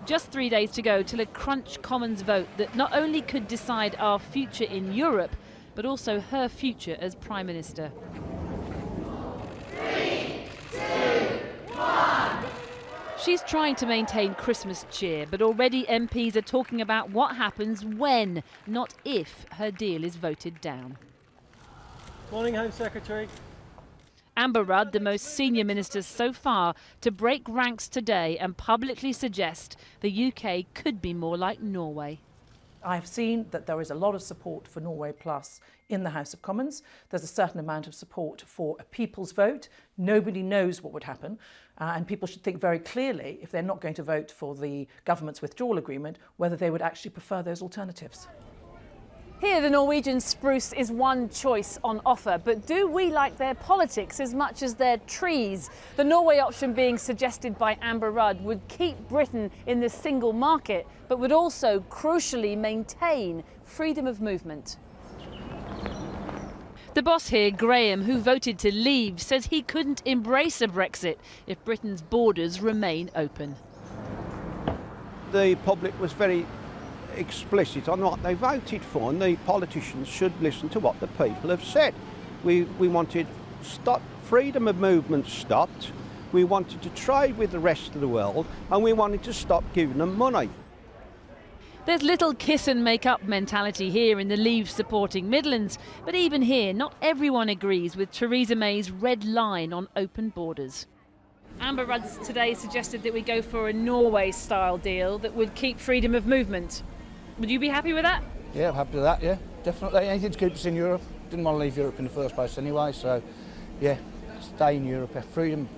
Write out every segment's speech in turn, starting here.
Just 3 days to go till a crunch Commons vote that not only could decide our future in Europe, but also her future as Prime Minister. 3, 2, 1. She's trying to maintain Christmas cheer, but already MPs are talking about what happens when, not if, her deal is voted down. Morning, Home Secretary. Amber Rudd, the most senior minister so far, to break ranks today and publicly suggest the UK could be more like Norway. I've seen that there is a lot of support for Norway Plus in the House of Commons. There's a certain amount of support for a people's vote. Nobody knows what would happen, and people should think very clearly, if they're not going to vote for the government's withdrawal agreement, whether they would actually prefer those alternatives. Here, the Norwegian spruce is one choice on offer, but do we like their politics as much as their trees? The Norway option being suggested by Amber Rudd would keep Britain in the single market, but would also crucially maintain freedom of movement. The boss here, Graham, who voted to leave, says he couldn't embrace a Brexit if Britain's borders remain open. The public was very explicit on what they voted for, and the politicians should listen to what the people have said. We wanted freedom of movement stopped, we wanted to trade with the rest of the world, and we wanted to stop giving them money. There's little kiss and make up mentality here in the Leave supporting Midlands, but even here not everyone agrees with Theresa May's red line on open borders. Amber Rudd today suggested that we go for a Norway-style deal that would keep freedom of movement. Would you be happy with that? Yeah, I'm happy with that, yeah, definitely. Anything to keep us in Europe. Didn't want to leave Europe in the first place anyway, so yeah, stay in Europe. Freedom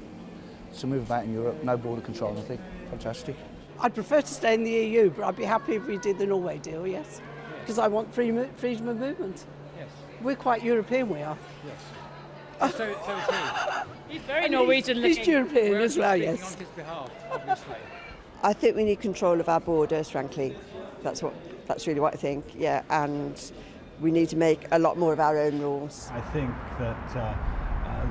to move about in Europe, no border control, I think. Fantastic. I'd prefer to stay in the EU, but I'd be happy if we did the Norway deal, yes. Because I want freedom of movement. Yes. We're quite European, we are. Yes. So is he. He's very Norwegian looking. He's European as well, yes. On his behalf, obviously. I think we need control of our borders, frankly. That's really what I think, yeah, and we need to make a lot more of our own rules. I think that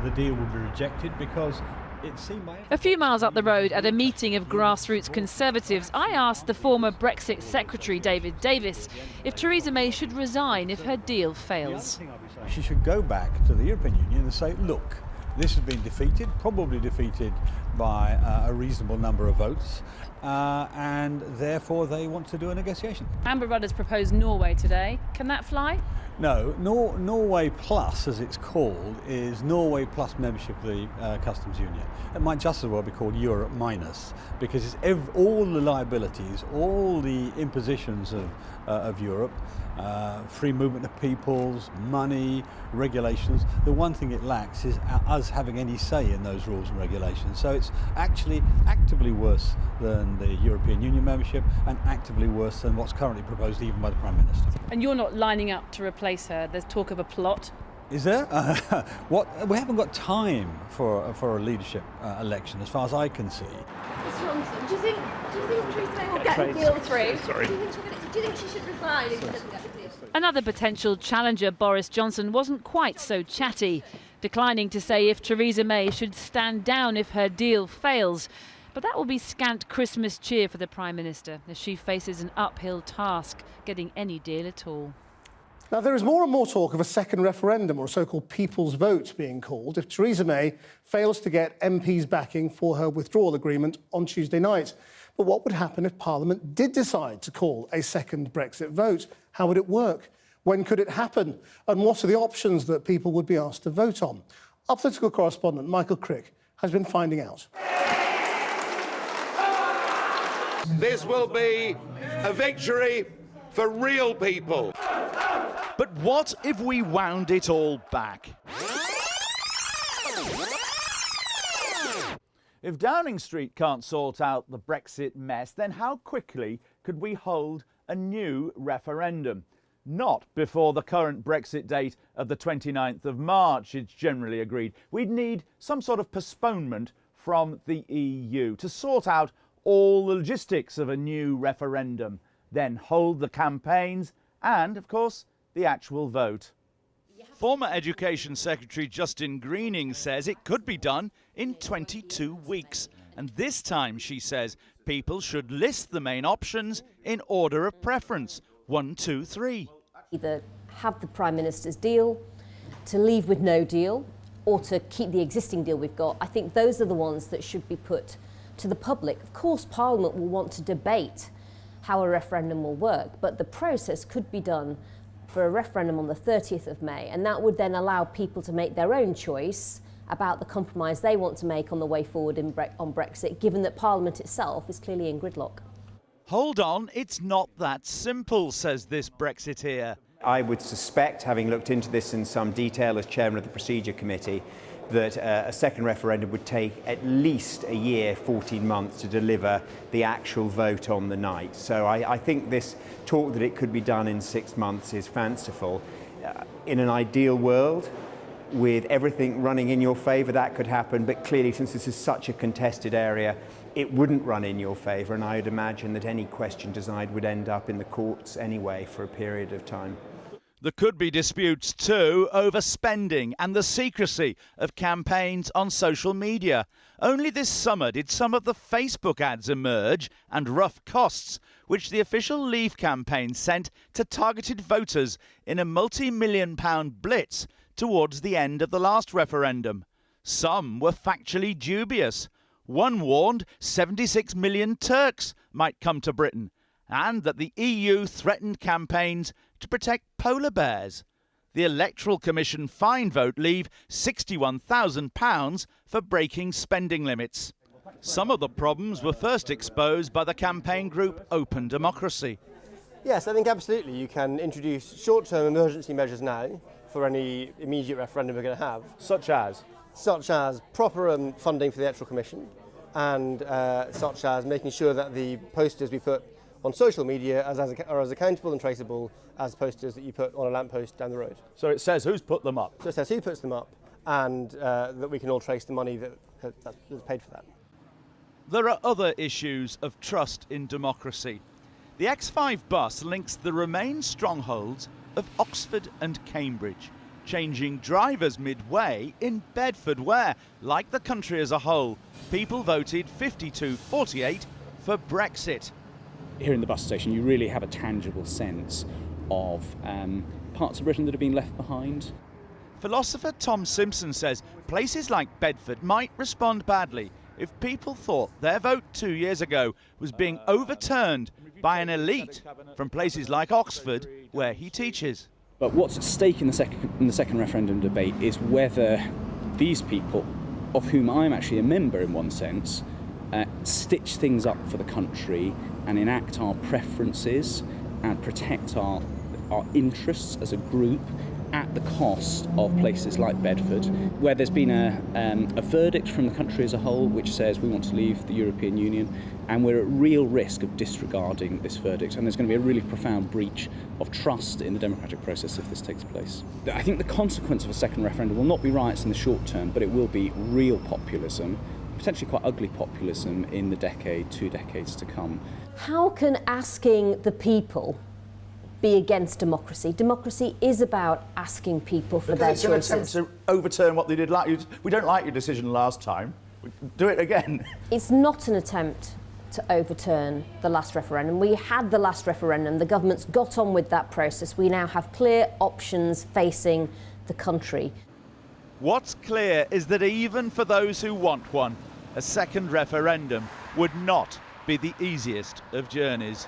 the deal will be rejected because it seemed by... A few miles up the road at a meeting of grassroots Conservatives, I asked the former Brexit Secretary David Davis if Theresa May should resign if her deal fails. She should go back to the European Union and say, look, this has been defeated, probably defeated by a reasonable number of votes, and therefore they want to do a negotiation. Amber Rudd has proposed Norway today. Can that fly? No, Norway Plus, as it's called, is Norway plus membership of the Customs Union. It might just as well be called Europe Minus, because it's all the liabilities, all the impositions of Europe, free movement of peoples, money, regulations. The one thing it lacks is us having any say in those rules and regulations. So it's actually actively worse than the European Union membership and actively worse than what's currently proposed even by the Prime Minister. And you're not lining up to replace her. There's talk of a plot. Is there? We haven't got time for a leadership election, as far as I can see. Mr. Johnson, do you think Theresa May will get the deal through? Sorry. Do you think she should resign if she doesn't get the deal through? Another potential challenger, Boris Johnson, wasn't quite so chatty, declining to say if Theresa May should stand down if her deal fails. But that will be scant Christmas cheer for the Prime Minister as she faces an uphill task getting any deal at all. Now, there is more and more talk of a second referendum, or a so-called people's vote, being called if Theresa May fails to get MPs' backing for her withdrawal agreement on Tuesday night. But what would happen if Parliament did decide to call a second Brexit vote? How would it work? When could it happen? And what are the options that people would be asked to vote on? Our political correspondent, Michael Crick, has been finding out. This will be a victory for real people. But what if we wound it all back? If Downing Street can't sort out the Brexit mess, then how quickly could we hold a new referendum? Not before the current Brexit date of the 29th of March, it's generally agreed. We'd need some sort of postponement from the EU to sort out all the logistics of a new referendum, then hold the campaigns and, of course, the actual vote. Former Education Secretary Justin Greening says it could be done in 22 weeks. And this time, she says, people should list the main options in order of preference, 1, 2, 3. Either have the Prime Minister's deal, to leave with no deal, or to keep the existing deal we've got. I think those are the ones that should be put to the public. Of course, Parliament will want to debate how a referendum will work, but the process could be done for a referendum on the 30th of May, and that would then allow people to make their own choice about the compromise they want to make on the way forward on Brexit, given that Parliament itself is clearly in gridlock. Hold on, it's not that simple, says this Brexiteer. I would suspect, having looked into this in some detail as chairman of the Procedure Committee, that a second referendum would take at least a year, 14 months to deliver the actual vote on the night. So I think this talk that it could be done in 6 months is fanciful. In an ideal world, with everything running in your favour, that could happen, but clearly since this is such a contested area, it wouldn't run in your favour, and I would imagine that any question designed would end up in the courts anyway for a period of time. There could be disputes too over spending and the secrecy of campaigns on social media. Only this summer did some of the Facebook ads emerge and rough costs, which the official Leave campaign sent to targeted voters in a multi-million-pound blitz towards the end of the last referendum. Some were factually dubious. One warned 76 million Turks might come to Britain, and that the EU threatened campaigns to protect polar bears. The Electoral Commission fined Vote Leave £61,000 for breaking spending limits. Some of the problems were first exposed by the campaign group Open Democracy. Yes, I think absolutely you can introduce short-term emergency measures now for any immediate referendum we're going to have. Such as? Such as proper funding for the Electoral Commission, and such as making sure that the posters we put on social media are as accountable and traceable as posters that you put on a lamppost down the road. So it says who's put them up? So it says who puts them up, and that we can all trace the money that's paid for that. There are other issues of trust in democracy. The X5 bus links the Remain strongholds of Oxford and Cambridge, changing drivers midway in Bedford, where, like the country as a whole, people voted 52-48 for Brexit. Here in the bus station, you really have a tangible sense of parts of Britain that have been left behind. Philosopher Tom Simpson says places like Bedford might respond badly if people thought their vote 2 years ago was being overturned by an elite from places like Oxford, where he teaches. But what's at stake in the second referendum debate is whether these people, of whom I'm actually a member in one sense, stitch things up for the country and enact our preferences and protect our interests as a group at the cost of places like Bedford, where there's been a verdict from the country as a whole which says we want to leave the European Union, and we're at real risk of disregarding this verdict, and there's going to be a really profound breach of trust in the democratic process if this takes place. I think the consequence of a second referendum will not be riots in the short term, but it will be real populism, potentially quite ugly populism in the 2 decades to come. How can asking the people be against democracy? Democracy is about asking people for their choices. It's an attempt to overturn what they did. We don't like your decision last time. Do it again. It's not an attempt to overturn the last referendum. We had the last referendum. The government's got on with that process. We now have clear options facing the country. What's clear is that even for those who want one, a second referendum would not be the easiest of journeys.